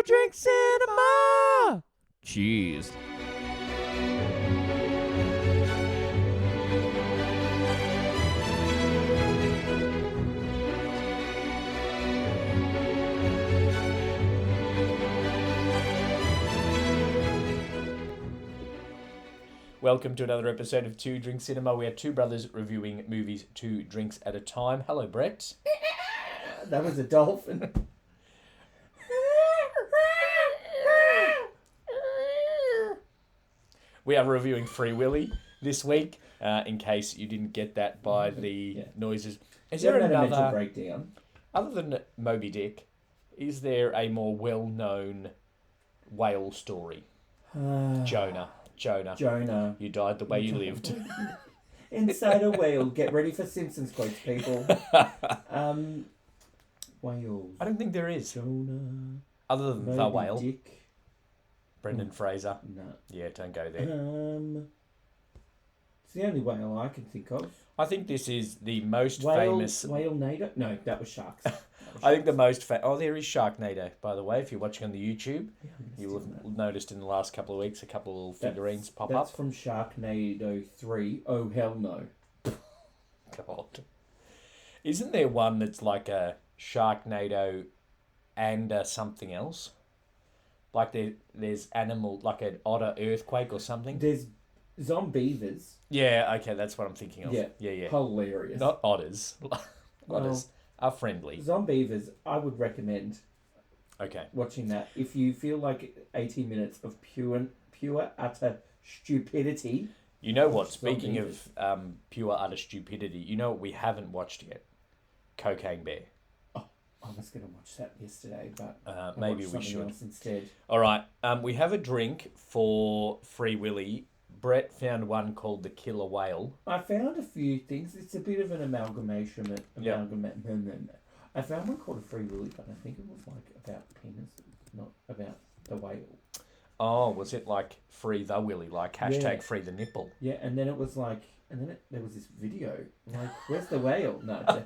Drink Cinema! Cheers. Welcome to another episode of Two Drink Cinema. We are two brothers reviewing movies 2 drinks at a time. Hello, Brett. That was a dolphin. We are reviewing Free Willy this week, in case you didn't get that by the noises. Is there a mental another, breakdown? other than Moby Dick, is there a more well-known whale story? Jonah. Jonah. You died the way you lived. Inside a whale. Get ready for Simpsons quotes, people. Whales. I don't think there is. Jonah. Other than Moby the whale. Dick. Brendan Fraser. No. Yeah, don't go there. It's the only whale I can think of. I think this is the most Whale, famous... Whale-nado? No, that was sharks. I think the most... there is Sharknado, by the way. If you're watching on the YouTube, you will have noticed in the last couple of weeks a couple of little figurines pop That's up. from Sharknado 3. Oh, hell no. God. Isn't there one that's like a Sharknado and something else? Like there's animal, like an otter earthquake or something? There's Zombievers. Yeah, okay, that's what I'm thinking of. Yeah. Yeah. Hilarious. Not otters. Otters are friendly. Zombievers, I would recommend Okay. watching that. If you feel like 18 minutes of pure utter stupidity. You know what? Speaking of pure utter stupidity, you know what we haven't watched yet? Cocaine Bear. Oh, I was going to watch that yesterday, but maybe we should else instead. All right. We have a drink for Free Willy. Brett found one called the Killer Whale. I found a few things. It's a bit of an amalgamation. I found one called a Free Willy, but I think it was like about penis, not about the whale. Oh, was it like Free the Willy, like hashtag Free the Nipple? Yeah, and then it was like, there was this video. Like, where's the whale? No.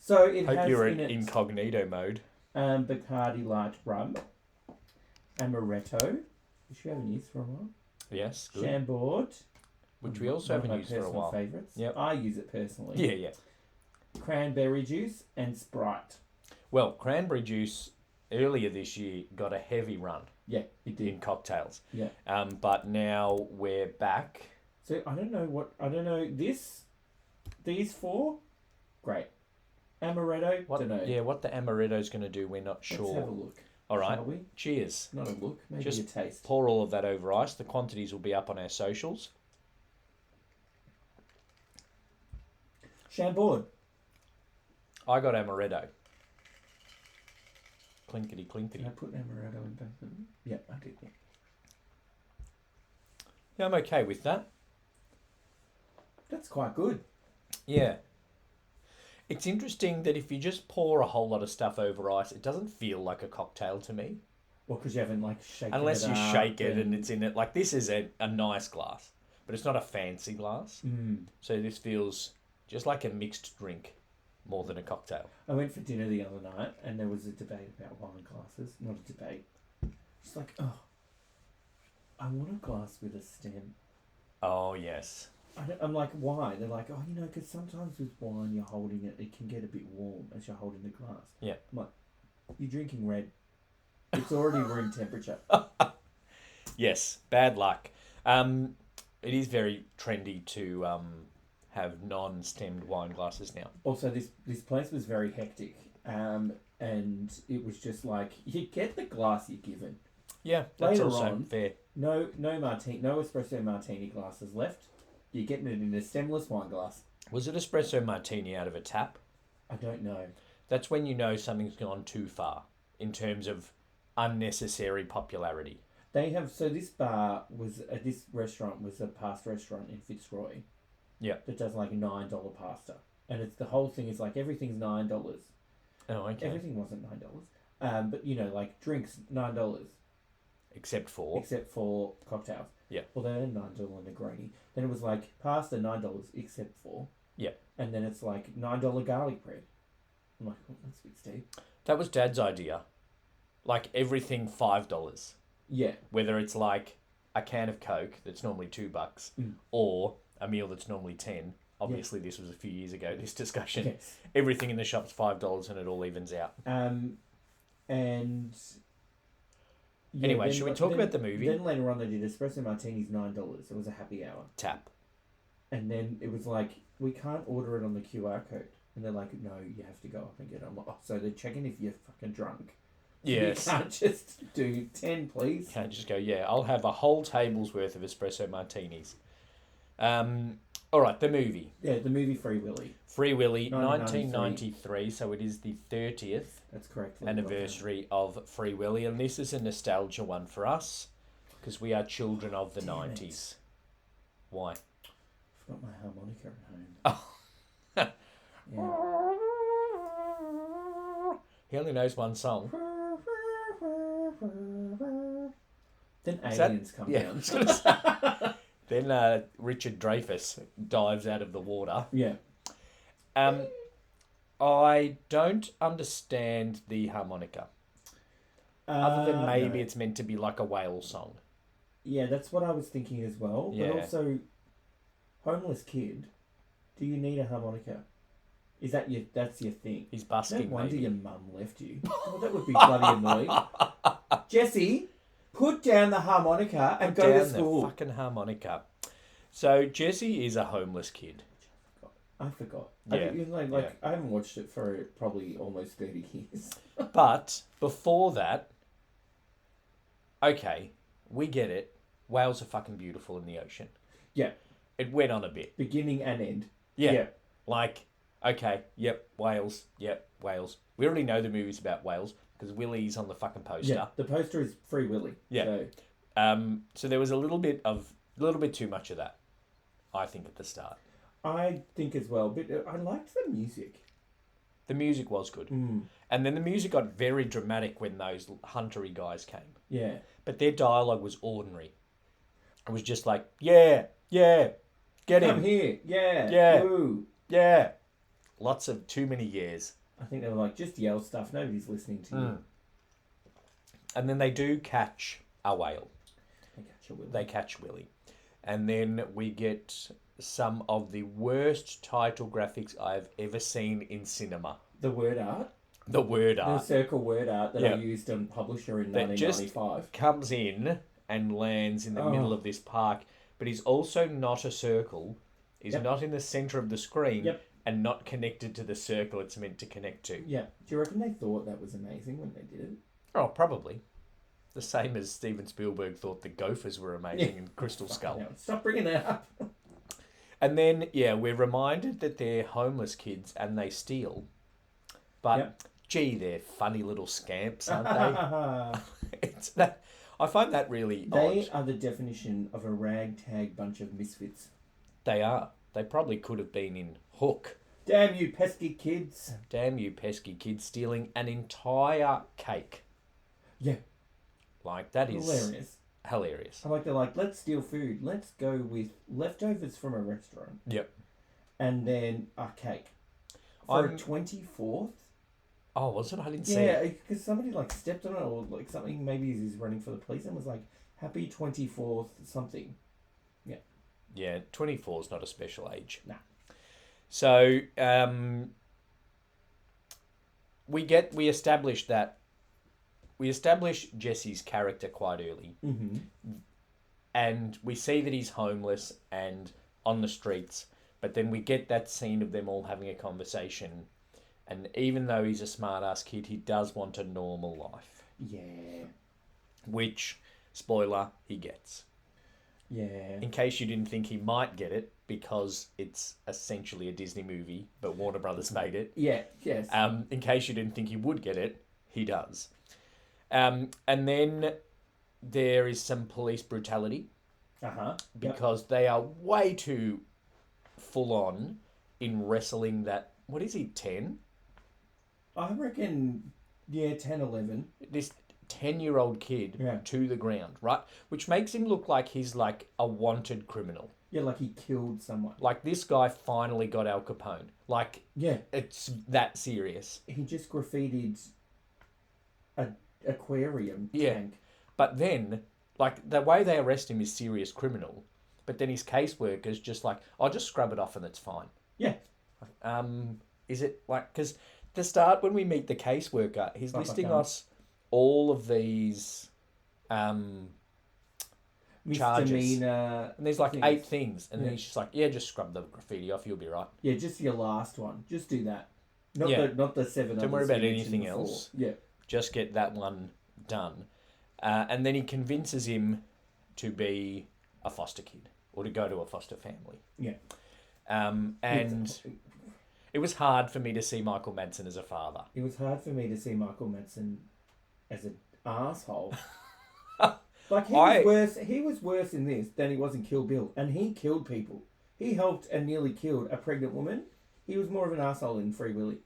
So it Hope has you're in in incognito mode. Bacardi Light Rum, Amaretto, which we haven't used for a while. Yes, good. Chambord, Which we also haven't used for a while. Favourites. Yep. I use it personally. Yeah. Cranberry juice and Sprite. Well, cranberry juice earlier this year got a heavy run. Yeah, it did. In cocktails. Yeah. But now we're back. So I don't know. These four, great. Amaretto, don't know. Yeah, what the amaretto's going to do, we're not sure. Let's have a look. All right. Shall we? Cheers. Not a look, maybe Just a taste. pour all of that over ice. The quantities will be up on our socials. Chambord. I got amaretto. Clinkety. Did I put amaretto in both of them? Yeah, I did. Yeah, I'm okay with that. That's quite good. Yeah. It's interesting that if you just pour a whole lot of stuff over ice, it doesn't feel like a cocktail to me. Well, because you haven't shaken Unless it you up shake it and it's in it. Like this is a nice glass, but it's not a fancy glass. So this feels just like a mixed drink more than a cocktail. I went for dinner the other night and there was a debate about wine glasses. Not a debate. It's like, I want a glass with a stem. Oh, yes. I'm like, why? They're like, because sometimes with wine you're holding it, it can get a bit warm as you're holding the glass. Yeah. I'm like, you're drinking red. It's already room temperature. Yes, bad luck. It is very trendy to have non-stemmed wine glasses now. Also, this place was very hectic, and it was just like, you get the glass you're given. Yeah, that's Later also on, fair. No espresso martini glasses left. You're getting it in a stemless wine glass. Was it espresso martini out of a tap? I don't know. That's when you know something's gone too far in terms of unnecessary popularity. This restaurant was a pasta restaurant in Fitzroy. Yeah. That does like $9 pasta. And the whole thing is like everything's $9. Oh, okay. Everything wasn't $9. But like drinks, $9. Except for cocktails. Yeah. Well, they had $9 Negroni. Then it was like pasta $9 except for. Yeah. And then it's like $9 garlic bread. I'm like, that's a bit steep. That was Dad's idea. like everything $5. Yeah. Whether it's like a can of Coke that's normally $2, or a meal that's normally 10. Obviously, this was a few years ago. This discussion, Yes. everything in the shop's $5, and it all evens out. And yeah, Anyway, should we talk about the movie? Then later on, they did espresso martinis $9. It was a happy hour. Tap. And then it was like, we can't order it on the QR code. And they're like, no, you have to go up and get it. I'm like, oh, so they're checking if you're fucking drunk. Yes. You can't just do 10, please. Can't just go, yeah, I'll have a whole table's worth of espresso martinis. All right, the movie. Yeah, the movie Free Willy. Free Willy, 1993. 1993, so it is the 30th That's correct. anniversary of Free Willy, and this is a nostalgia one for us, because we are children of the 90s. Why? I forgot my harmonica at home. Oh. Yeah. He only knows one song. Then Is aliens that- come yeah, I down. was gonna say. Then Richard Dreyfuss dives out of the water. Yeah. I don't understand the harmonica. Other than maybe no. it's meant to be like a whale song. Yeah, that's what I was thinking as well. Yeah. But also, homeless kid, do you need a harmonica? Is that that's your thing? He's No busking, wonder maybe. your mum left you. Well, that would be bloody annoying. Jesse, put down the harmonica and Put go to down school. the fucking harmonica. So Jesse is a homeless kid. I forgot. Yeah. I haven't watched it for probably almost 30 years. But before that, okay, we get it. Whales are fucking beautiful in the ocean. Yeah. It went on a bit. Beginning and end. Yeah. Like, okay, yep, whales, yep, whales. We already know the movie's about whales because Willy's on the fucking poster. Yeah. The poster is Free Willy. Yeah. So there was a little bit too much of that, I think, at the start. I think as well, but I liked the music. The music was good. And then the music got very dramatic when those huntery guys came. Yeah. But their dialogue was ordinary. It was just like, yeah, get him. Come here. Yeah. Yeah. Woo. Yeah. Lots of too many years. I think they were like, just yell stuff. Nobody's listening to you. And then they do catch a whale. They catch a Willy. They catch Willy. And then we get some of the worst title graphics I've ever seen in cinema. The word art. The word The art. circle word art that Yeah. I used on Publisher in That just 1995. comes in and lands in the middle of this park, but he's also not a circle. He's not in the centre of the screen and not connected to the circle it's meant to connect to. Yeah. Do you reckon they thought that was amazing when they did it? Oh, probably. The same as Steven Spielberg thought the gophers were amazing in Crystal Skull. Now, stop bringing that up. And then, we're reminded that they're homeless kids and they steal. But, gee, they're funny little scamps, aren't they? I find that really odd. They are the definition of a ragtag bunch of misfits. They are. They probably could have been in Hook. Damn you pesky kids. Damn you pesky kids stealing an entire cake. Yeah. Like, that is hilarious. I like they're like, let's steal food. Let's go with leftovers from a restaurant. Yep. And then a cake. For a 24th? Oh, was it? I didn't see Yeah, it. because somebody like stepped on it or like something, maybe he's running for the police and was like, happy 24th something. Yeah. Yeah, 24 is not a special age. Nah. So, we establish Jesse's character quite early. Mm-hmm. And we see that he's homeless and on the streets, but then we get that scene of them all having a conversation. And even though he's a smart-ass kid, he does want a normal life. Yeah. Which, spoiler, he gets. Yeah. In case you didn't think he might get it, because it's essentially a Disney movie, but Warner Brothers made it. Yeah, yes. In case you didn't think he would get it, he does. And then there is some police brutality. Uh-huh. Because they are way too full on in wrestling that, what is he, 10? I reckon, 10, 11. This 10-year-old kid to the ground, right? Which makes him look like he's like a wanted criminal. Yeah, like he killed someone. Like this guy finally got Al Capone. Like, it's that serious. He just graffitied a aquarium Yeah. tank. But then, like, the way they arrest him is serious criminal. But then his caseworker's just like, I'll just scrub it off and it's fine. Yeah. Is it like, because the start when we meet the caseworker, he's listing okay. us all of these charges. Misdemeanor. And there's like things. 8 things. And then Yeah. he's just like, yeah, just scrub the graffiti off, you'll be right. Yeah, just your last one. Just do that. Not Yeah. the 7 Don't worry others about you mentioned anything before. else. Yeah. Just get that one done. And then he convinces him to be a foster kid or to go to a foster family. Yeah. And it was hard for me to see Michael Madsen as a father. It was hard for me to see Michael Madsen as an asshole. Like he was worse in this than he was in Kill Bill, and he killed people. He helped and nearly killed a pregnant woman. He was more of an asshole in Free Willy.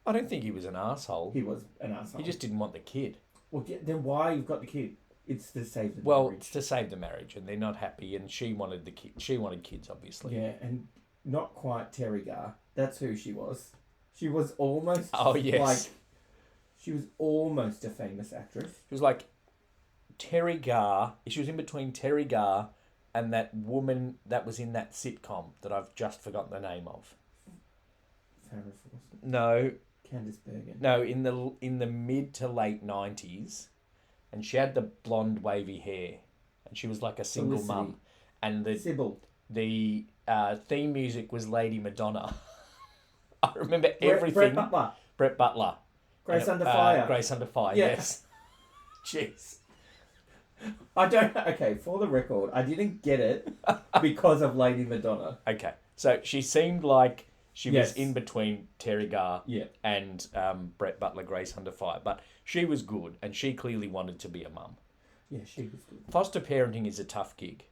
I don't think he was an asshole. He was an asshole. He just didn't want the kid. Well, then why you've got the kid? It's to save the Well, marriage. it's to save the marriage, and they're not happy. And she wanted the kid. She wanted kids, obviously. Yeah, and not quite Terry Gar. That's who she was. She was almost. Oh yes. Like, she was almost a famous actress. She was like Terry Gar. She was in between Terry Gar and that woman that was in that sitcom that I've just forgotten the name of. Farrah Fawcett. No, Candice Bergen. no, in the mid to late 90s, and she had the blonde wavy hair, and she was like a single Felicity. mum, and Sybil. the theme music was Lady Madonna. I remember everything. Brett Butler. Brett Butler. Grace And, Under Fire. Grace Under Fire. Yeah. Yes. Jeez. I don't. Okay, for the record, I didn't get it because of Lady Madonna. Okay, so she seemed like she was Yes. in between Terry Gar Yeah. and Brett Butler, Grace Under Fire, but she was good, and she clearly wanted to be a mum. Yeah, she was good. Foster parenting is a tough gig.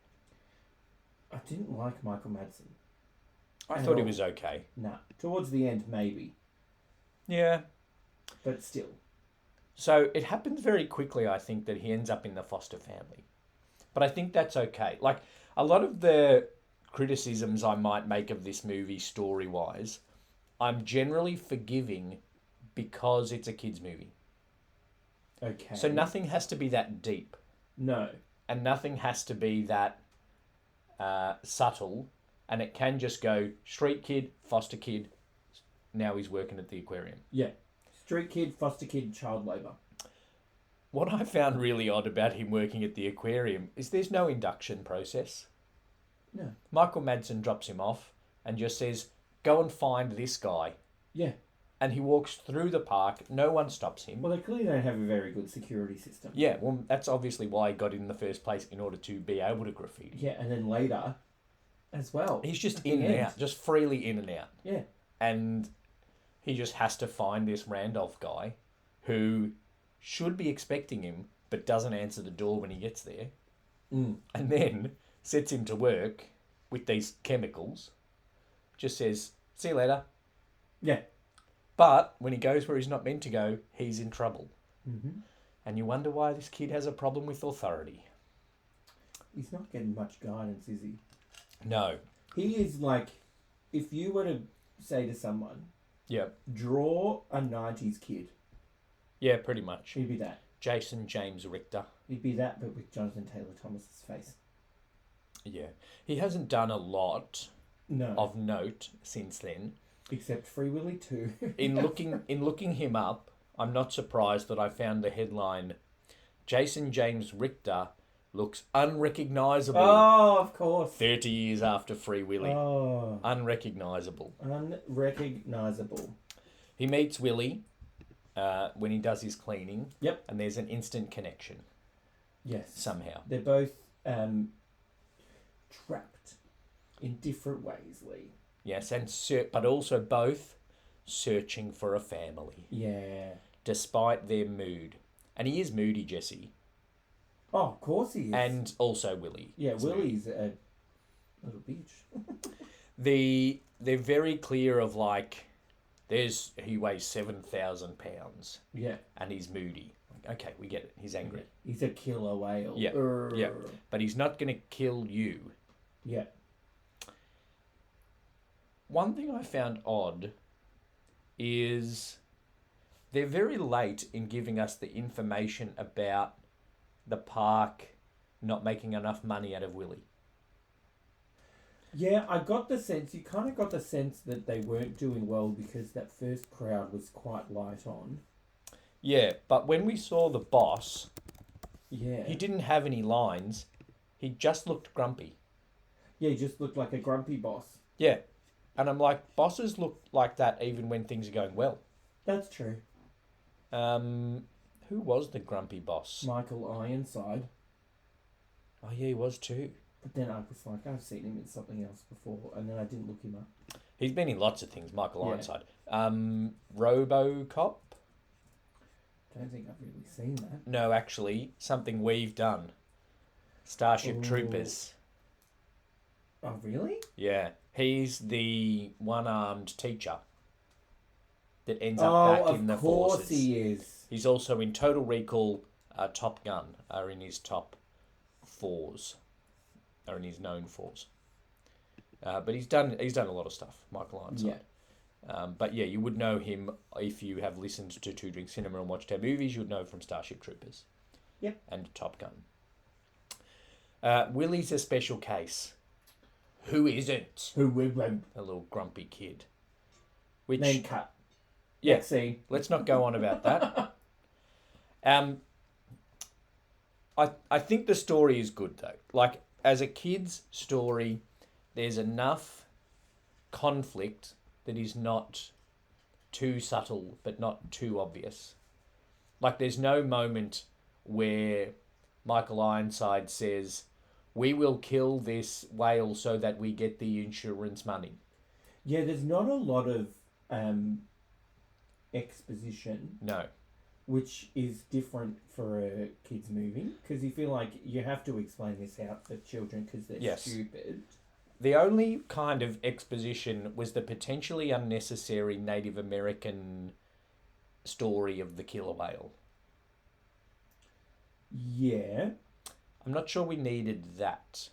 I didn't like Michael Madsen. I At thought he all. was okay. Nah. Towards the end, maybe. Yeah. But still. So it happens very quickly, I think, that he ends up in the foster family. But I think that's okay. Like, a lot of the criticisms I might make of this movie story-wise, I'm generally forgiving because it's a kid's movie. Okay. So nothing has to be that deep. No. And nothing has to be that subtle. And it can just go street kid, foster kid, now he's working at the aquarium. Yeah. Street kid, foster kid, child labour. What I found really odd about him working at the aquarium is there's no induction process. No. Michael Madsen drops him off and just says, go and find this guy. Yeah. And he walks through the park. No one stops him. Well, they clearly don't have a very good security system. Yeah, well, that's obviously why he got in the first place, in order to be able to graffiti. Yeah, and then later as well. He's just At the in and end. out, just freely in and out. Yeah. And he just has to find this Randolph guy who should be expecting him, but doesn't answer the door when he gets there. Mm. And then sets him to work with these chemicals. Just says, see you later. Yeah. But when he goes where he's not meant to go, he's in trouble. Mm-hmm. And you wonder why this kid has a problem with authority. He's not getting much guidance, is he? No. He is like, if you were to say to someone, Yeah. draw a 90s kid, Yeah, pretty much. he'd be that. Jason James Richter. He'd be that, but with Jonathan Taylor Thomas's face. Yeah. He hasn't done a lot No. of note since then. Except Free Willy 2. In looking him up, I'm not surprised that I found the headline, Jason James Richter looks unrecognisable Oh, of course. 30 years after Free Willy. Oh. Unrecognisable. Unrecognisable. He meets Willy when he does his cleaning. Yep. And there's an instant connection Yes. somehow. They're both trapped in different ways, Lee. Yes, and but also both searching for a family, Yeah. despite their mood. And he is moody, Jesse. Oh, of course he is. And also Willy. yeah, is moody. Willie's a little bitch. They're very clear of like, he weighs 7,000 pounds Yeah. and he's moody. Okay, we get it. He's angry. He's a killer whale. Yeah, yeah. But he's not going to kill you. Yeah. One thing I found odd is they're very late in giving us the information about the park not making enough money out of Willy. Yeah, I got the sense, you kind of got the sense that they weren't doing well because that first crowd was quite light on. Yeah, but when we saw the boss, Yeah. he didn't have any lines. He just looked grumpy. Yeah, he just looked like a grumpy boss. Yeah. And I'm like, bosses look like that even when things are going well. That's true. Who was the grumpy boss? Michael Ironside. Oh, yeah, he was too. But then I was like, I've seen him in something else before, and then I didn't look him up. He's been in lots of things, Michael Yeah. Ironside. RoboCop? Don't think I've really seen that. No, actually, something we've done. Starship Ooh. Troopers. Oh, really? Yeah. He's the one-armed teacher that ends up back in the forces. Of course he is. He's also in Total Recall, Top Gun are in his top fours. Are in his known fours. But he's done a lot of stuff, Michael Ironside. Yeah. But yeah, you would know him if you have listened to Two Drink Cinema and watched our movies. You would know from Starship Troopers. Yep. And Top Gun. Willy's a special case. Who isn't? Who we won't. A little grumpy kid. Which Then cut. yeah, Next scene. let's not go on about that. I think the story is good though. Like as a kid's story, there's enough conflict that is not too subtle but not too obvious. Like there's no moment where Michael Ironside says, "We will kill this whale so that we get the insurance money." Yeah, there's not a lot of exposition. No. Which is different for a kids' movie because you feel like you have to explain this out for children because they're Yes. stupid. The only kind of exposition was the potentially unnecessary Native American story of the killer whale. Yeah. I'm not sure we needed that.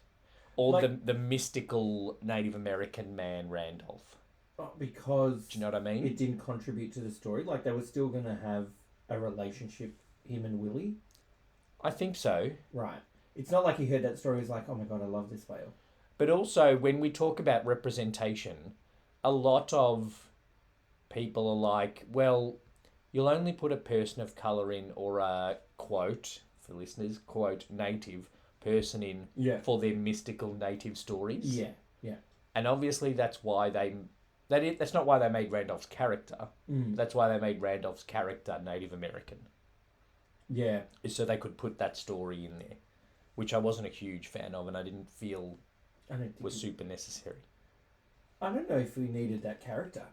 Or Like- the mystical Native American man, Randolph. Because Do you know what I mean? it didn't contribute to the story. Like they were still going to have a relationship, him and Willy. I think so. Right. It's not like he heard that story and was like, oh my God, I love this whale. But also, when we talk about representation, a lot of people are like, well, you'll only put a person of colour in or a quote, for listeners, quote, native person in Yeah. for their mystical native stories. Yeah. Yeah. And obviously that's why that's not why they made Randolph's character. Mm. That's why they made Randolph's character Native American. Yeah. Is so they could put that story in there, which I wasn't a huge fan of and I didn't feel I don't think was super necessary. I don't know if we needed that character.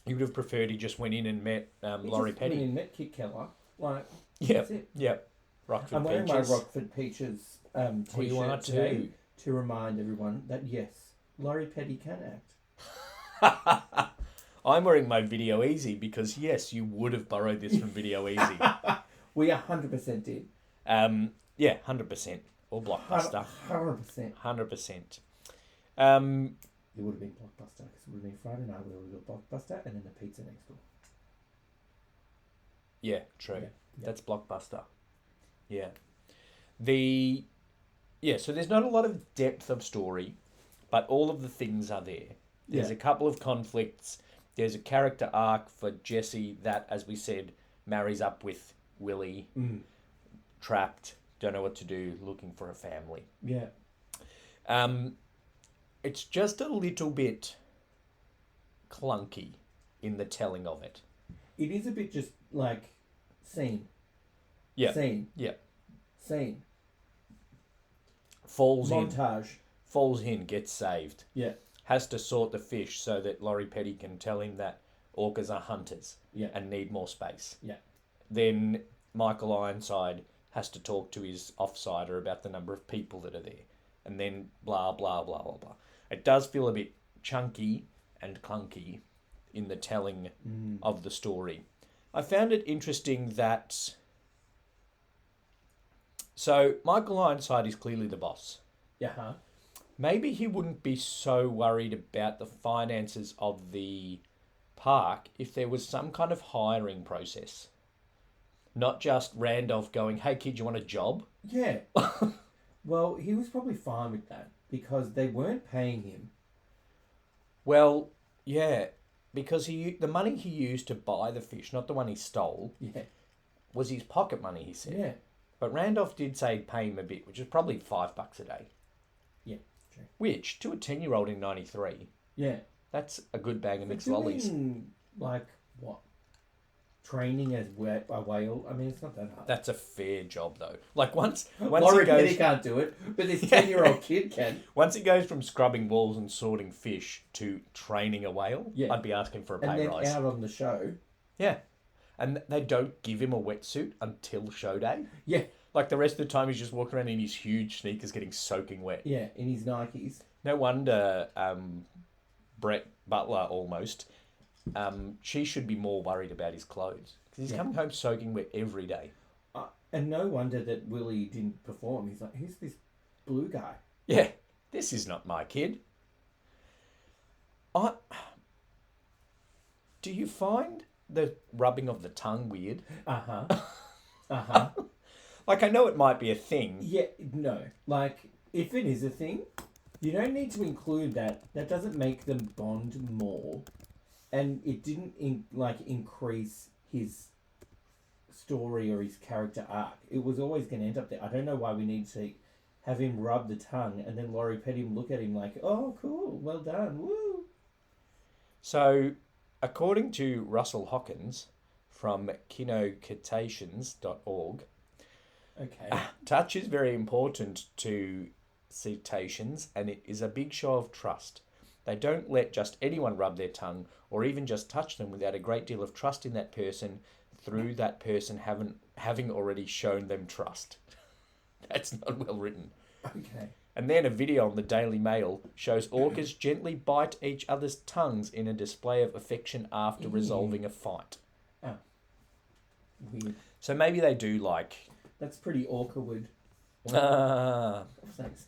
You would have preferred he just went in and met He Laurie just went Petty. in, met Kit Keller. Like, Yep, that's it. yep. Rockford I'm wearing Peaches. my Rockford Peaches Oh, you are t-shirt today too. to remind everyone that yes, Laurie Petty can act. I'm wearing my Video Easy because yes, you would have borrowed this from Video Easy. We 100% did. Yeah, 100%. Or Blockbuster. 100%. 100%. It would have been Blockbuster because it would have been Friday night. We would have got Blockbuster and then the pizza next door. Yeah, true. Yeah. That's Blockbuster. Yeah. So there's not a lot of depth of story, but all of the things are there. There's Yeah. a couple of conflicts. There's a character arc for Jesse that, as we said, marries up with Willy, trapped, don't know what to do, looking for a family. Yeah. It's just a little bit clunky in the telling of it. It is a bit just like scene. Yeah. Scene. Yeah. Scene. Falls in, gets saved. Yeah. Has to sort the fish so that Laurie Petty can tell him that orcas are hunters Yeah. and need more space. Yeah. Then Michael Ironside has to talk to his offsider about the number of people that are there. And then blah, blah, blah, blah, blah. It does feel a bit chunky and clunky in the telling of the story. I found it interesting that... So, Michael Ironside is clearly the boss. Yeah. Maybe he wouldn't be so worried about the finances of the park if there was some kind of hiring process. Not just Randolph going, hey, kid, you want a job? Yeah. Well, he was probably fine with that because they weren't paying him. Well, yeah, because the money he used to buy the fish, not the one he stole, Yeah. was his pocket money, he said. Yeah. But Randolph did say he'd pay him a bit, which is probably $5 a day. Yeah, true. Which, to a 10-year-old in 93, yeah, that's a good bag of mixed doing, lollies. Like, what? Training as a whale? I mean, it's not that hard. That's a fair job, though. Like, once Laurie Petty can't do it, but this 10-year-old kid can. Once it goes from scrubbing walls and sorting fish to training a whale, yeah. I'd be asking for a pay rise. rise. And then out on the show. Yeah. And they don't give him a wetsuit until show day. Yeah. Like, the rest of the time, he's just walking around in his huge sneakers getting soaking wet. Yeah, in his Nikes. No wonder Brett Butler, almost, she should be more worried about his clothes. Because he's coming home soaking wet every day. And no wonder that Willy didn't perform. He's like, who's this blue guy? Yeah, this is not my kid. Do you find the rubbing of the tongue weird? Uh-huh. Uh-huh. Like, I know it might be a thing. Yeah, no. Like, if it is a thing, you don't need to include that. That doesn't make them bond more. And it didn't, increase his story or his character arc. It was always going to end up there. I don't know why we need to have him rub the tongue and then Laurie Petty look at him like, oh, cool, well done, woo. So, according to Russell Hawkins from kinocetaceans.org, okay, touch is very important to cetaceans and it is a big show of trust. They don't let just anyone rub their tongue or even just touch them without a great deal of trust in that person through that person having already shown them trust. That's not well written. Okay. And then a video on the Daily Mail shows orcas gently bite each other's tongues in a display of affection after resolving a fight. Oh. Weird. So maybe they do like... That's pretty awkward. Thanks.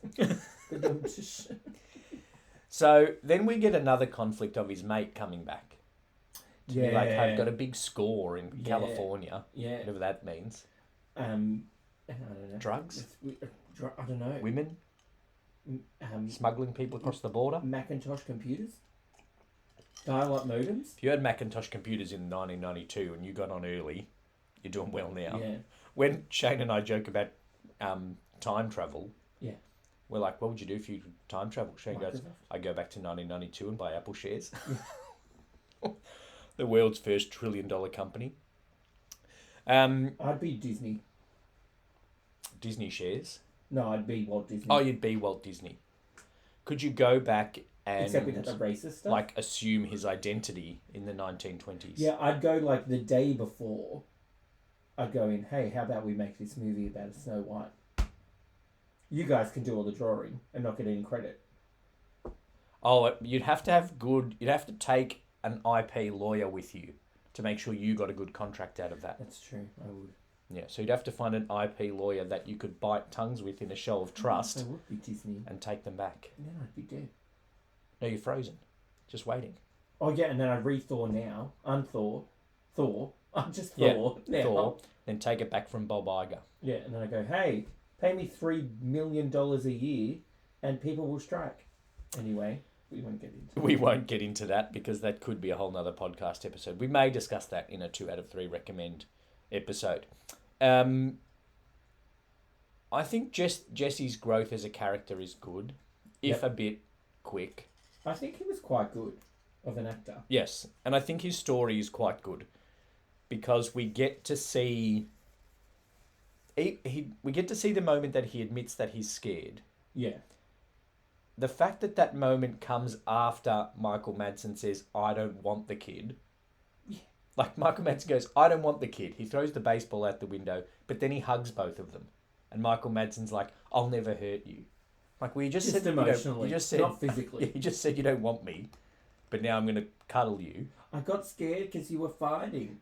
So then we get another conflict of his mate coming back. To be like, I've got a big score in California. Yeah. Whatever that means. I don't know. Drugs? I don't know. Women? Smuggling people across the border? Macintosh computers? Dial-up modems? If you had Macintosh computers in 1992 and you got on early, you're doing well now. Yeah. When Shane and I joke about time travel, we're like, what would you do if you time travel? Shane goes, I go back to 1992 and buy Apple shares. The world's first $1 trillion company. I'd be Disney. Disney shares? No, I'd be Walt Disney. Oh, you'd be Walt Disney. Could you go back and except with the racist stuff? like assume his identity in the 1920s? Yeah, I'd go like the day before. I'd go in, hey, how about we make this movie about a Snow White? You guys can do all the drawing and not get any credit. Oh, you'd have to take an IP lawyer with you to make sure you got a good contract out of that. That's true, I would. Yeah, so you'd have to find an IP lawyer that you could bite tongues with in a show of trust. I would be Disney. And take them back. And then I'd be dead. No, you're frozen. Just waiting. Oh, yeah, and then I'd re-Thor now. Thor. I'm just Thor now. Thor. Then take it back from Bob Iger. Yeah, and then I go, hey, pay me $3 million a year and people will strike. Anyway, we won't get into that because that could be a whole nother podcast episode. We may discuss that in a 2 out of 3 recommend episode. I think Jesse's growth as a character is good, if a bit quick. I think he was quite good of an actor. Yes, and I think his story is quite good because we get to see we get to see the moment that he admits that he's scared. Yeah. The fact that moment comes after Michael Madsen says, I don't want the kid. Yeah. Like, Michael Madsen goes, I don't want the kid. He throws the baseball out the window, but then he hugs both of them. And Michael Madsen's like, I'll never hurt you. Like, well, you just said emotionally, you just said, not physically. You just said you don't want me, but now I'm going to cuddle you. I got scared because you were fighting.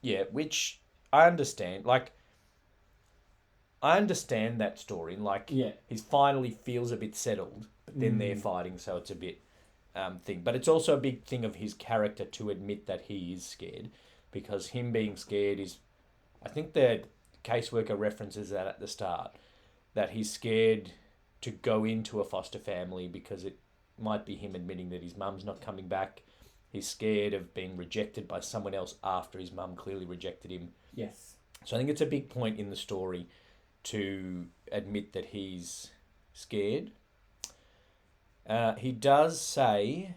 Yeah, which I understand. Like, I understand that story. Like, he finally feels a bit settled, but then they're fighting, so it's a bit thing. But it's also a big thing of his character to admit that he is scared, because him being scared is, I think the caseworker references that at the start, that he's scared to go into a foster family because it might be him admitting that his mum's not coming back. He's scared of being rejected by someone else after his mum clearly rejected him. Yes. So I think it's a big point in the story to admit that he's scared. He does say,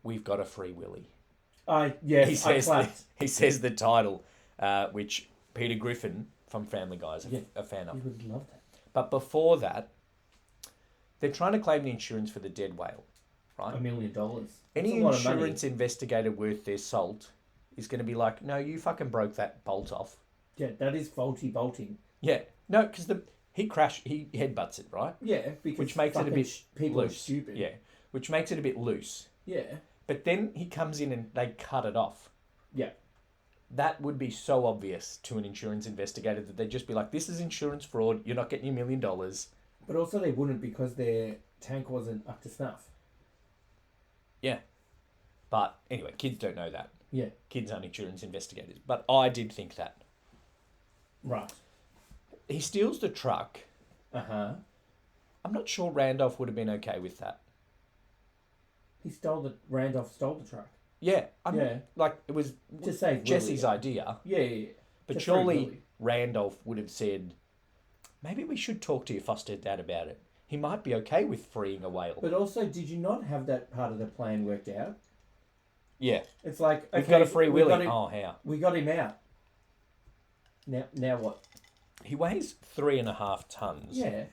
"We've got a free Willy." He says the title, which Peter Griffin from Family Guy is a fan of. You would love that. But before that, they're trying to claim the insurance for the dead whale, right? $1 million. Any insurance investigator worth their salt is going to be like, "No, you fucking broke that bolt off." Yeah, that is faulty bolting. Yeah, no, because he headbutts it, right? Yeah, because which makes it a bit people loose. are stupid. Yeah, which makes it a bit loose. Yeah. But then he comes in and they cut it off. Yeah. That would be so obvious to an insurance investigator that they'd just be like, "This is insurance fraud. You're not getting your $1 million." But also they wouldn't, because their tank wasn't up to snuff. Yeah. But anyway, kids don't know that. Yeah. Kids aren't insurance investigators. But I did think that. Right. He steals the truck. Uh-huh. I'm not sure Randolph would have been okay with that. Randolph stole the truck. Yeah. Yeah. Like, it was To save Jesse's Willy. idea. Yeah. But To surely free Willy. Randolph would have said, "Maybe we should talk to your foster dad about it. He might be okay with freeing a whale." But also, did you not have that part of the plan worked out? Yeah. It's like, We've got a free we Willy. got Oh, how? We got him out. Now what? He weighs 3.5 tons. Yeah.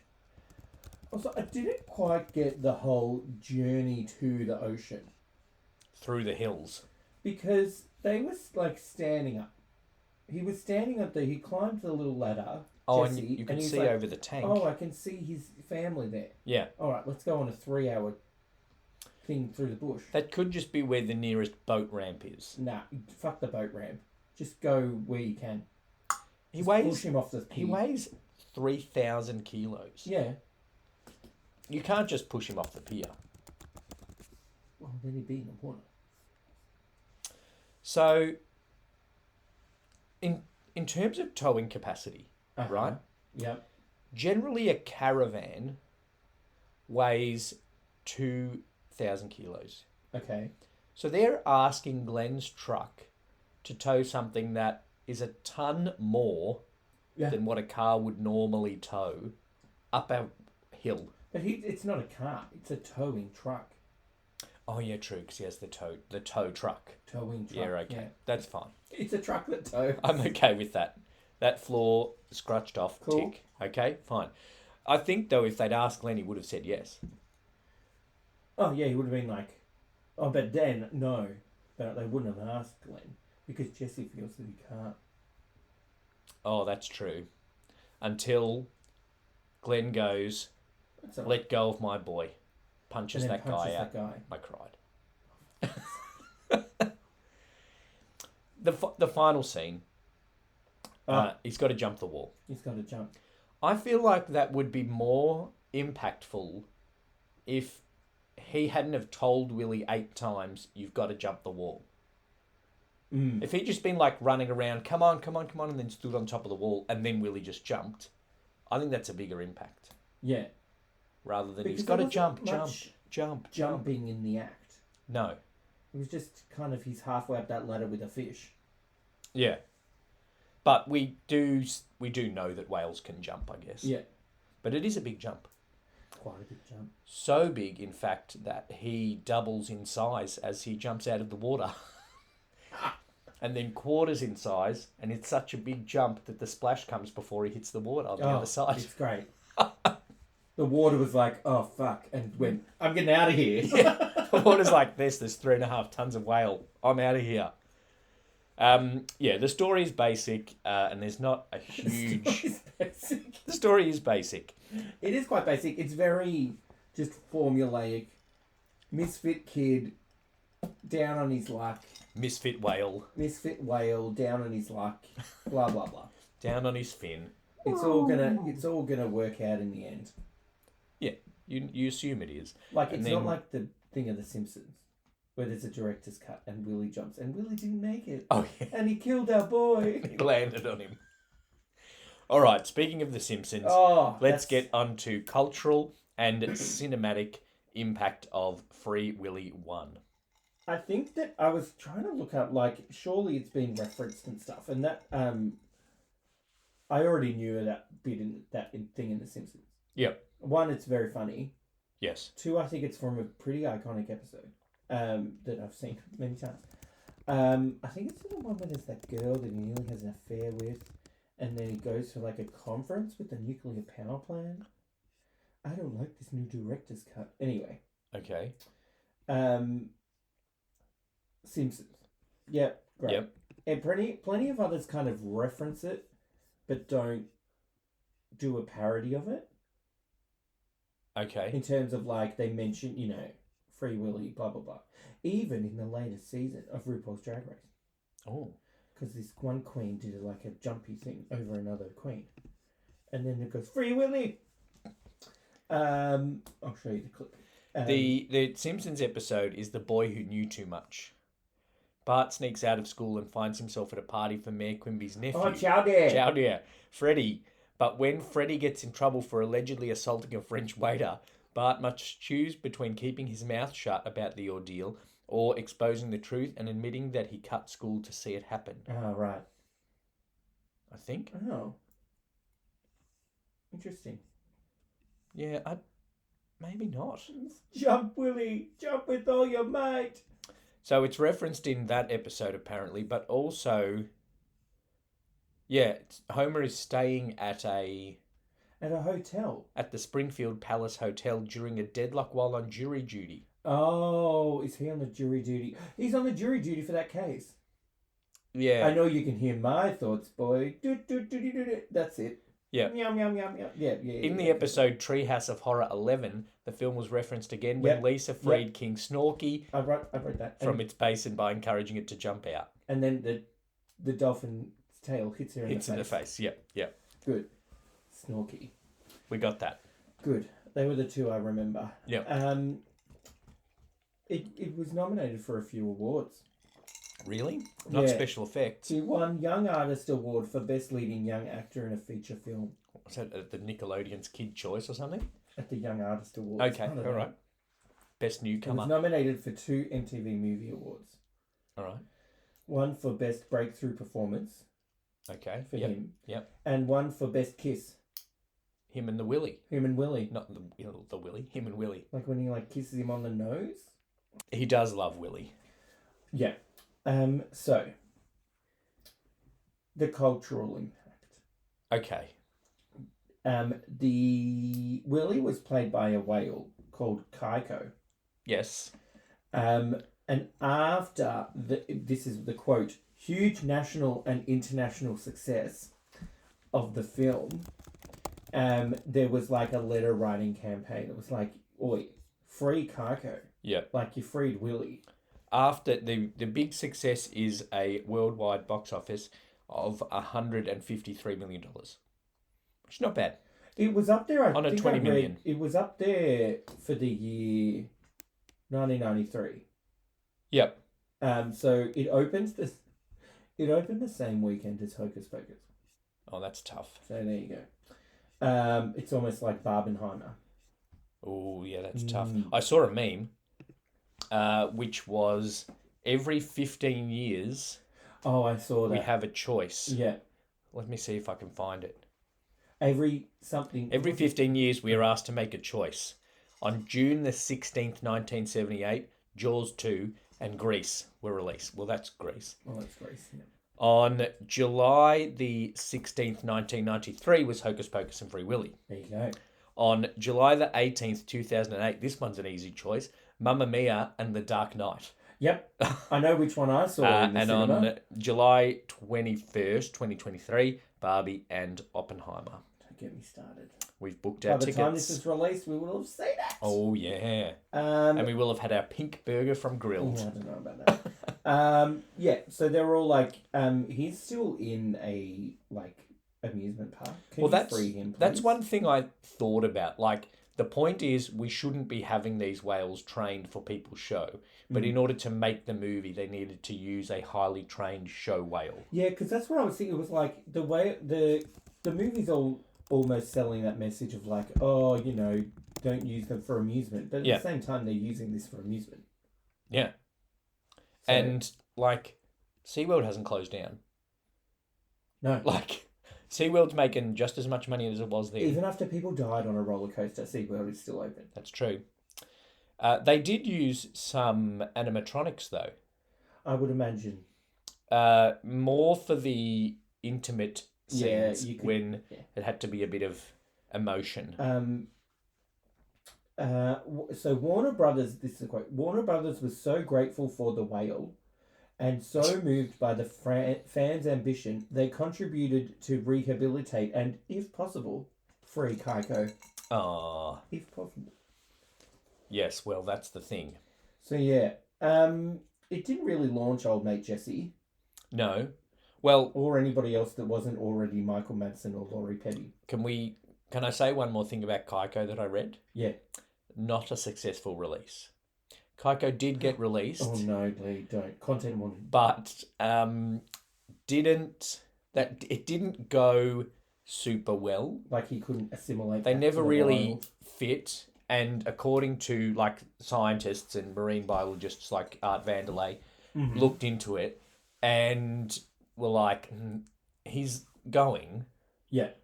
Also, I didn't quite get the whole journey to the ocean, Through the hills. because they was like standing up. He was standing up there. He climbed the little ladder. Oh, Jesse, and you can he's see like, over the tank. "Oh, I can see his family there. Yeah. All right, let's go on a 3-hour thing through the bush." That could just be where the nearest boat ramp is. Nah, fuck the boat ramp. Just go where you can. He Push him off the He pier. weighs 3,000 kilos. Yeah. You can't just push him off the pier. Well, then he'd be in the water. So, in terms of towing capacity, Uh-huh. right? Yep. Generally a caravan weighs 2,000 kilos. Okay. So they're asking Glenn's truck to tow something that is a ton more Yeah. than what a car would normally tow up a hill. But it's not a car. It's a towing truck. Oh yeah, true, because he has the tow truck. Towing truck. Yeah, okay. Yeah. That's fine. It's a truck that tows. I'm okay with that. That floor scratched off, Cool. tick. Okay, fine. I think, though, if they'd asked Glenn, he would have said yes. Oh, yeah, he would have been like, "Oh, but then, no." But they wouldn't have asked Glenn, because Jesse feels that he can't. Oh, that's true. Until Glenn goes, That's all right. "Let go of my boy." Punches And then that guy punches out. that guy. I cried. The final scene, he's got to jump the wall. He's got to jump. I feel like that would be more impactful if he hadn't have told Willy 8 times, "You've got to jump the wall." Mm. If he'd just been like running around, "Come on, come on, come on," and then stood on top of the wall, and then Willy just jumped, I think that's a bigger impact. Yeah. Rather than Because he's got to there jump, wasn't jump, much jump. Jumping in the act. No. It was just kind of he's halfway up that ladder with a fish. Yeah. But we do know that whales can jump, I guess. Yeah. But it is a big jump. Quite a big jump. So big, in fact, that he doubles in size as he jumps out of the water. And then quarters in size, and it's such a big jump that the splash comes before he hits the water on the other side. It's great. The water was like, "Oh, fuck," and went, "I'm getting out of here." Yeah. The water's like this. There's 3.5 tons of whale. I'm out of here. Yeah, the story is basic, and there's not a huge... The story is basic. It is quite basic. It's very just formulaic. Misfit kid, down on his luck. Misfit whale. Misfit whale, down on his luck. Blah blah blah. Down on his fin. It's all gonna work out in the end. Yeah. You assume it is. Like, And it's then- not like the thing of The Simpsons, where there's a director's cut and Willy jumps, and Willy didn't make it. Oh, yeah. And he killed our boy. He landed on him. All right, speaking of The Simpsons, Oh, let's get onto cultural and cinematic impact of Free Willy 1. I think that I was trying to look up, like, surely it's been referenced and stuff, and that, I already knew that bit in thing in The Simpsons. Yep. One, it's very funny. Yes. Two, I think it's from a pretty iconic episode that I've seen many times. I think it's the one where there's that girl that he nearly has an affair with, and then he goes for like a conference with the nuclear power plant. I don't like this new director's cut. Anyway. Okay. Simpsons. Yep. Great. Yep. And plenty of others kind of reference it, but don't do a parody of it. Okay. In terms of, like, they mention, Free Willy, blah, blah, blah. Even in the latest season of RuPaul's Drag Race. Oh. Because this one queen did, like, a jumpy thing over another queen. And then it goes, Free Willy! I'll show you the clip. The Simpsons episode is The Boy Who Knew Too Much. Bart sneaks out of school and finds himself at a party for Mayor Quimby's nephew. Oh, ciao there! Ciao there. Freddie. But when Freddie gets in trouble for allegedly assaulting a French waiter, Bart must choose between keeping his mouth shut about the ordeal or exposing the truth and admitting that he cut school to see it happen. Oh, right. I think. Oh. Interesting. Yeah, maybe not. Jump, Willy! Jump with all your might! So it's referenced in that episode, apparently, but also... Yeah, Homer is staying at a hotel. At the Springfield Palace Hotel during a deadlock while on jury duty. Oh, is he on the jury duty? He's on the jury duty for that case. Yeah. I know you can hear my thoughts, boy. That's it. Yeah. Meow, meow, meow, meow. Yeah. In the episode Treehouse of Horror 11, the film was referenced again when Lisa freed King Snorky I wrote that. from its basin by encouraging it to jump out. And then the dolphin's tail hits her in the face. Hits in the face, yep. Good. Snorky. We got that. Good. They were the two I remember. Yep. It was nominated for a few awards. Really? Not special effects. She won Young Artist Award for Best Leading Young Actor in a Feature Film. Was that at the Nickelodeon's Kid Choice or something? At the Young Artist Awards. Okay, all right. Best It Newcomer. was nominated for 2 MTV Movie Awards. All right. One for Best Breakthrough Performance. Okay. For him. Yep. And one for Best Kiss. Him and the Willy. Him and Willy. Not the Willy. Him and Willy. Like when he kisses him on the nose. He does love Willy. Yeah. So the cultural impact. Okay. The Willy was played by a whale called Kaiko. Yes. And after this is the quote, huge national and international success of the film, there was like a letter writing campaign. It was like, oi, free Kaiko. Yeah. Like you freed Willy. After the big success is a worldwide box office of $153 million. Which is not bad. It was up there, on a 20 million. It was up there for the year 1993. Yep. So it opened the same weekend as Hocus Pocus. Oh, that's tough. So there you go. It's almost like Barbenheimer. Oh, yeah, that's tough. I saw a meme, which was every 15 years... Oh, I saw that. We have a choice. Yeah. Let me see if I can find it. Every 15 years, we are asked to make a choice. On June the 16th, 1978, Jaws 2 and Grease were released. Well, that's Grease. Oh, that's Grease, yeah. On July the 16th, 1993 was Hocus Pocus and Free Willy. There you go. On July the 18th, 2008, this one's an easy choice, Mamma Mia and The Dark Knight. Yep. I know which one I saw in the cinema. On July 21st, 2023, Barbie and Oppenheimer. Don't get me started. We've booked our tickets. By the time this is released, we will have seen it. Oh, yeah. And we will have had our pink burger from Grilled. Yeah, I don't know about that. Yeah, so they're all like, he's still in a, amusement park. Can you free him, please? That's one thing I thought about. Like, the point is we shouldn't be having these whales trained for people's show. But in order to make the movie, they needed to use a highly trained show whale. Yeah, because that's what I was thinking. It was like the way the movie's almost selling that message of like, oh, you know, don't use them for amusement. But at the same time, they're using this for amusement. Yeah. So, and like, SeaWorld hasn't closed down. No. Like, SeaWorld's making just as much money as it was then. Even after people died on a roller coaster, SeaWorld is still open. That's true. They did use some animatronics, though. I would imagine. More for the intimate scenes when it had to be a bit of emotion. So Warner Brothers, this is a quote, Warner Brothers was so grateful for the whale and so moved by the fans' ambition, they contributed to rehabilitate and, if possible, free Kaiko. Ah. If possible. Yes, well, that's the thing. So, yeah. It didn't really launch Old Mate Jesse. No. Well... Or anybody else that wasn't already Michael Madsen or Laurie Petty. Can I say one more thing about Kaiko that I read? Yeah. Not a successful release. Kaiko did get released. Oh, no, Lee, don't. Content warning. But it didn't go super well. Like he couldn't assimilate. They never really fit. And according to like scientists and marine biologists like Art Vanderlei, looked into it and were like, he's going,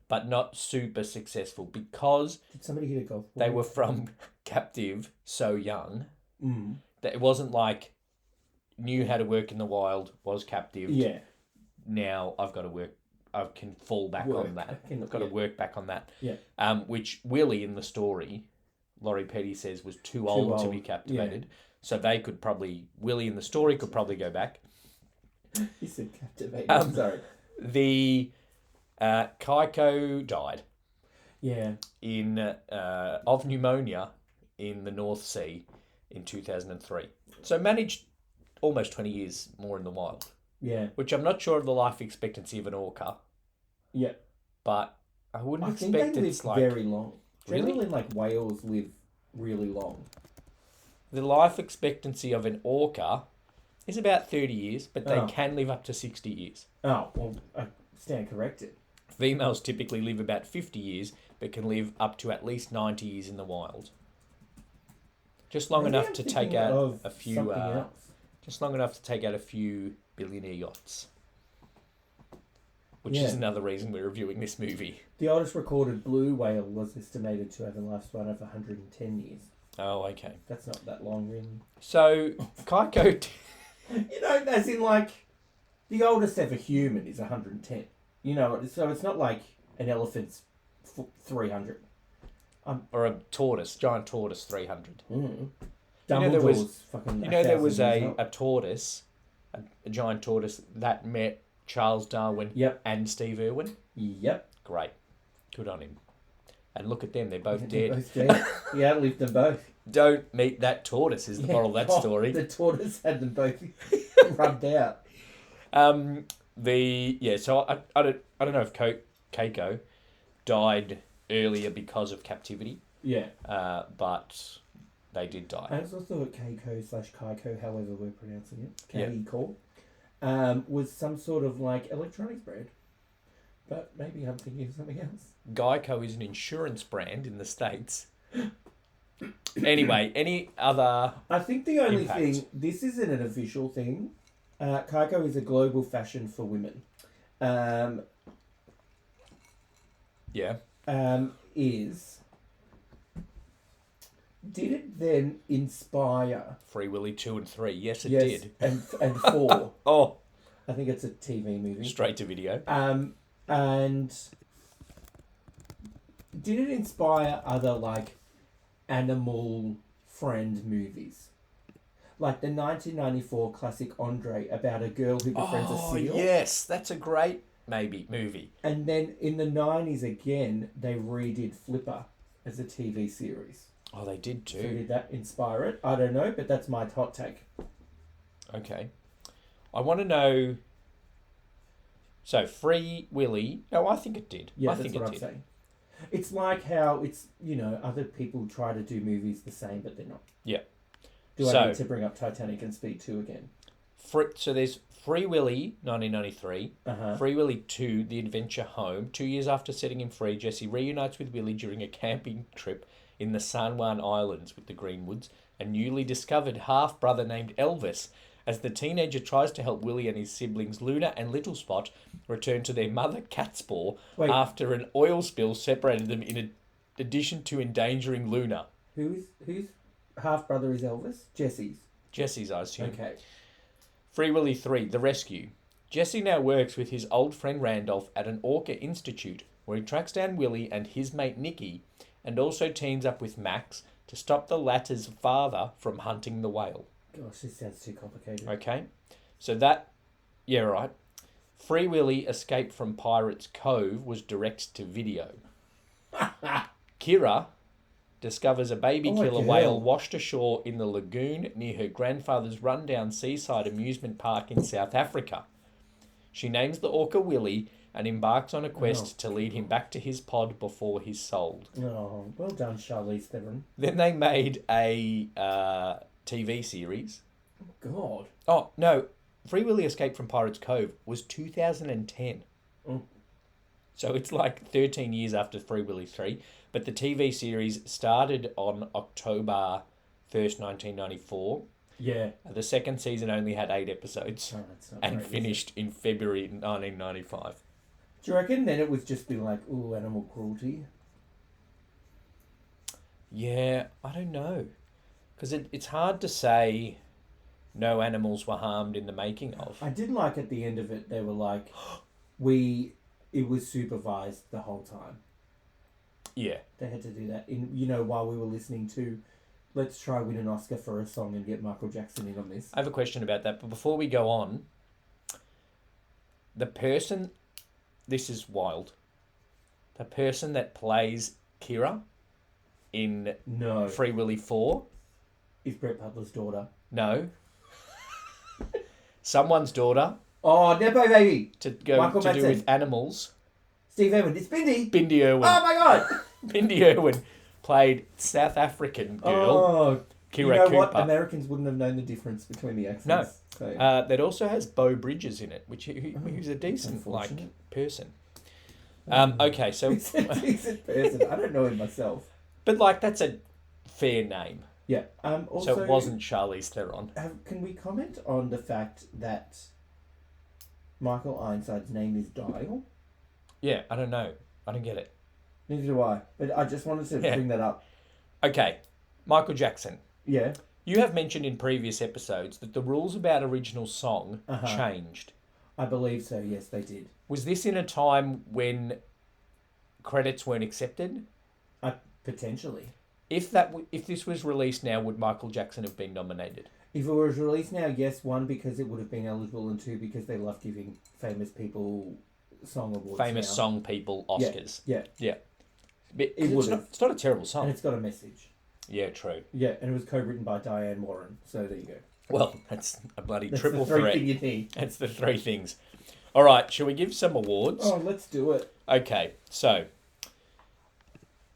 but not super successful because did somebody hit a golf ball? They were from captive so young that it wasn't like knew how to work in the wild, was captive. Yeah. Now I've got to work. I can fall back on that. I've got to work back on that. Yeah. Which Willy in the story, Laurie Petty says was too old to be captivated. Yeah. So they could probably, Willy in the story could probably go back. He said captivated. Sorry. The Kaiko died. Yeah. Of pneumonia in the North Sea in 2003. So managed almost 20 years more in the wild. Yeah. Which I'm not sure of the life expectancy of an orca. Yeah. But I wouldn't expect think they it's live like... very long. Generally, really? like whales live really long. The life expectancy of an orca is about 30 years, but they can live up to 60 years. Oh, well, I stand corrected. Females typically live about 50 years, but can live up to at least 90 years in the wild. Just long enough to take out a few... just long enough to take out a few billionaire yachts. Which is another reason we're reviewing this movie. The oldest recorded blue whale was estimated to have a lifespan of 110 years. Oh, okay. That's not that long, really. So, Kaiko... you know, as in, like, the oldest ever human is 110. You know, so it's not like an elephant's 300. Or a tortoise, giant tortoise, 300. Mm. There was a tortoise, a giant tortoise, that met Charles Darwin and Steve Irwin? Yep. Great. Good on him. And look at them, they're both dead. Both dead. He outlived them both. Don't meet that tortoise is the moral of that story. The tortoise had them both rubbed out. So I don't know if Keiko died earlier because of captivity. Yeah. But they did die. I also thought Keiko/Kaiko, however we're pronouncing it, Keiko, was some sort of like electronics brand. But maybe I'm thinking of something else. Geico is an insurance brand in the States. Anyway, any other I think the only thing, this isn't an official thing, Kaiko is a global fashion for women. Did it then inspire... Free Willy 2 and 3, yes it did. and 4. Oh. I think it's a TV movie. Straight to video. And did it inspire other, like, animal friend movies? Like the 1994 classic Andre about a girl who befriends a seal. Yes, that's a great movie. And then in the 90s again, they redid Flipper as a TV series. Oh, they did too. So did that inspire it? I don't know, but that's my hot take. Okay. I want to know... So, Free Willy... No, I think it did. Yeah, I think that's what I'm saying. It's like how it's, other people try to do movies the same, but they're not. Yeah. Do I need to bring up Titanic and Speed 2 again? So there's Free Willy, 1993. Free Willy 2, The Adventure Home. 2 years after setting him free, Jesse reunites with Willy during a camping trip in the San Juan Islands with the Greenwoods, a newly discovered half-brother named Elvis, as the teenager tries to help Willy and his siblings Luna and Little Spot return to their mother Catspaw after an oil spill separated them in addition to endangering Luna. Whose half-brother is Elvis? Jesse's, I assume. Okay. Free Willy 3, The Rescue. Jesse now works with his old friend Randolph at an orca institute where he tracks down Willy and his mate Nicky and also teams up with Max to stop the latter's father from hunting the whale. Gosh, this sounds too complicated. Okay. So that... Yeah, right. Free Willy Escape from Pirates Cove was direct to video. Kira discovers a baby killer whale washed ashore in the lagoon near her grandfather's rundown seaside amusement park in South Africa. She names the orca Willy and embarks on a quest to lead him back to his pod before he's sold. Oh, well done, Charlize Theron. Then they made a TV series. Oh, God. Oh, no. Free Willy Escape from Pirates Cove was 2010. Oh. So it's like 13 years after Free Willy 3. But the TV series started on October 1st, 1994. Yeah. The second season only had 8 episodes and great, finished in February 1995. Do you reckon then it would just be like, ooh, animal cruelty? Yeah, I don't know. Because it's hard to say no animals were harmed in the making of. I did like at the end of it, they were like, it was supervised the whole time. Yeah. They had to do that while we were listening to Let's Try Win an Oscar for a Song and get Michael Jackson in on this. I have a question about that, but before we go on, this is wild. The person that plays Kira in Free Willy 4 is Brett Butler's daughter. No. Someone's daughter. Oh, Nepo baby. To do with animals. Steve Irwin. It's Bindi. Bindi Irwin. Oh my God. Bindi Irwin played South African girl. Oh, Kira Cooper. What? Americans wouldn't have known the difference between the accents. No. So. That also has Beau Bridges in it, who's a decent person. Okay, so he's a decent person. I don't know him myself. But that's a fair name. Yeah. Also, so it wasn't Charlize Theron. Can we comment on the fact that Michael Ironside's name is Dial? Yeah, I don't know. I don't get it. Neither do I. But I just wanted to bring that up. Okay. Michael Jackson. Yeah. You have mentioned in previous episodes that the rules about original song changed. I believe so, yes, they did. Was this in a time when credits weren't accepted? Potentially. If this was released now, would Michael Jackson have been nominated? If it was released now, yes, 1, because it would have been eligible, and 2, because they love giving famous people song awards. Famous song people Oscars. Yeah. But it's not a terrible song. And it's got a message. Yeah, true. Yeah, and it was co-written by Diane Warren, so there you go. Well, that's a bloody that's triple the three threat. Thing you need. That's the 3 things. All right, shall we give some awards? Oh, let's do it. Okay, so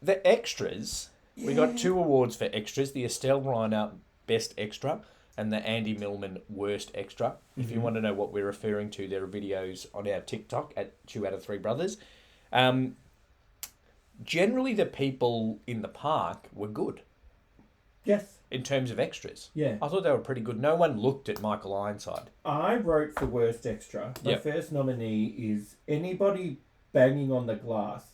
the extras. Yeah. We got 2 awards for extras: the Estelle Reiner Best Extra and the Andy Millman Worst Extra. Mm-hmm. If you want to know what we're referring to, there are videos on our TikTok at 2 out of 3 Brothers. Generally, the people in the park were good. Yes. In terms of extras. Yeah. I thought they were pretty good. No one looked at Michael Ironside. I wrote for Worst Extra. My first nominee is anybody banging on the glass.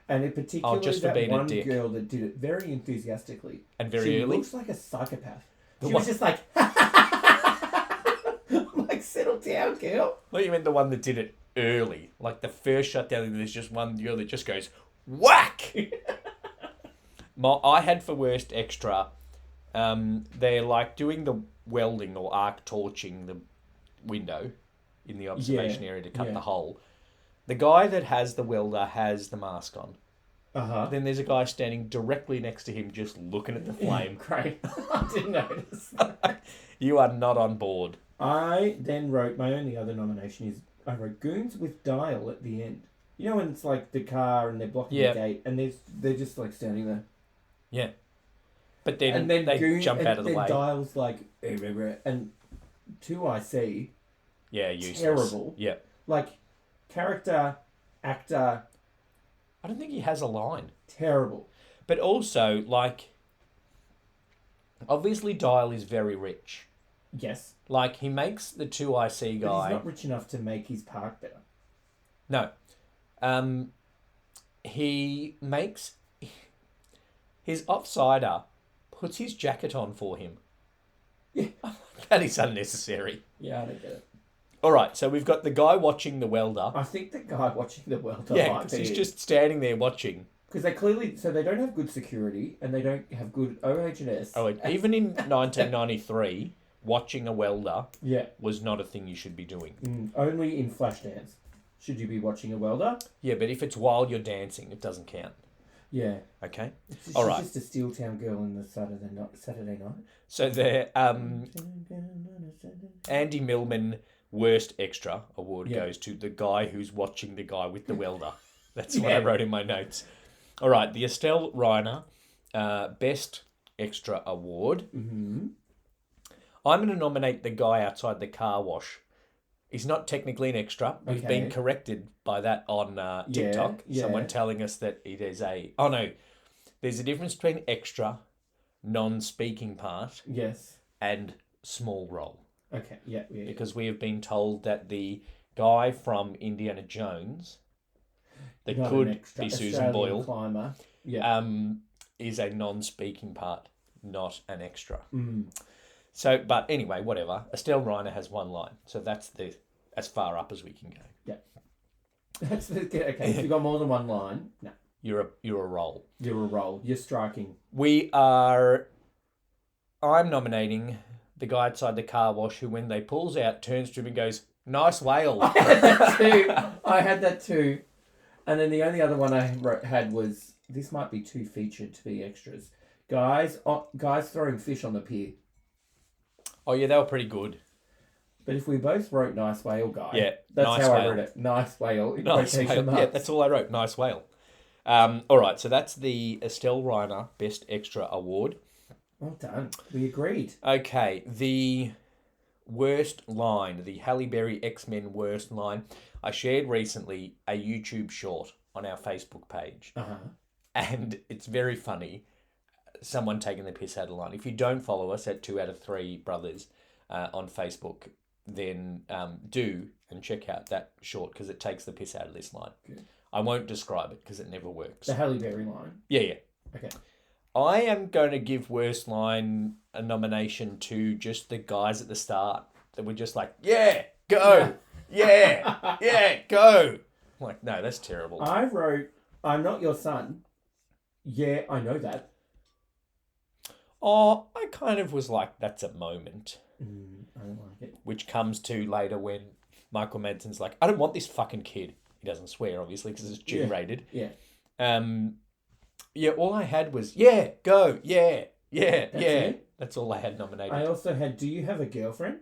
And in particular, that one girl that did it very enthusiastically. And very early? She looks like a psychopath. She was just like... I'm like, settle down, girl. Well, you meant the one that did it early. Like the first shutdown, and there's just one girl that just goes, whack! I had for Worst Extra... they're like doing the welding or arc torching the window in the observation area to cut the hole. The guy that has the welder has the mask on. Then there's a guy standing directly next to him just looking at the flame. Great. I didn't notice that. You are not on board. I then wrote, my only other nomination is, I wrote Goons with Dial at the end. You know when it's like the car and they're blocking Yeah. the gate and they're just like standing there. Yeah. But then, And then they jump out of the way. Dial's like, and 2IC, Yeah, useless. terrible. Yeah. Like, character, actor, I don't think he has a line. terrible. But also, like, obviously Dial is very rich. Yes. Like, he makes the 2IC guy... But he's not rich enough to make his park better. No. He makes... His offsider puts his jacket on for him. Yeah. That is unnecessary. Yeah, I don't get it. All right, so we've got the guy watching the welder. I think the guy watching the welder Yeah, might because be... he's just standing there watching. Because they clearly... So they don't have good security and they don't have good OH&S. Oh, even in 1993, watching a welder Yeah. was not a thing you should be doing. Only in Flashdance should you be watching a welder. Yeah, but if it's while you're dancing, it doesn't count. Yeah. Okay? She's All right. just a Steel Town girl in the Saturday night. So the Andy Millman Worst Extra Award goes to the guy who's watching the guy with the welder. That's what I wrote in my notes. All right, the Estelle Reiner Best Extra Award. Mm-hmm. I'm going to nominate the guy outside the car wash. He's not technically an extra. We've been corrected by that on TikTok. Yeah. Someone telling us that it is a... Oh, no. There's a difference between extra, non-speaking part, Yes. and small role. Okay, yeah. Because we have been told that the guy from Indiana Jones that Not could an extra. be Susan Australian Boyle climber. Yeah. is a non-speaking part, not an extra. Mm. So, but anyway, whatever. Estelle Reiner has one line, so that's as far up as we can go. Yeah. That's okay. If you've got more than one line, no. You're a role. You're a role. You're striking. I'm nominating the guy outside the car wash who, when they pulls out, turns to him and goes, "Nice whale." I had that too. And then the only other one I had was, this might be too featured to be extras. Guys throwing fish on the pier. Oh yeah, they were pretty good. But if we both wrote nice whale guy, Yeah, that's nice how whale. I wrote it. Nice whale. In Nice quotation whale. Yeah, marks. that's all I wrote. Nice whale. All right, so that's the Estelle Reiner Best Extra Award. Well done. We agreed. Okay, the worst line, the Halle Berry X-Men worst line. I shared recently a YouTube short on our Facebook page. Uh-huh. And it's very funny. Someone taking the piss out of the line. If you don't follow us at 2 out of 3 Brothers on Facebook, then do and check out that short because it takes the piss out of this line. Good. I won't describe it because it never works. The Halle Berry line. Yeah. Okay. I am going to give worst line a nomination to just the guys at the start that were just like, yeah, go, yeah, go. I'm like, no, that's terrible. I wrote, "I'm not your son." Yeah, I know that. Oh, I kind of was like, that's a moment. I don't like it. Which comes to later when Michael Madsen's like, I don't want this fucking kid. He doesn't swear, obviously, because it's G-rated. Yeah. Yeah, all I had was, yeah, go, yeah. That's it? That's all I had nominated. I also had, "Do you have a girlfriend?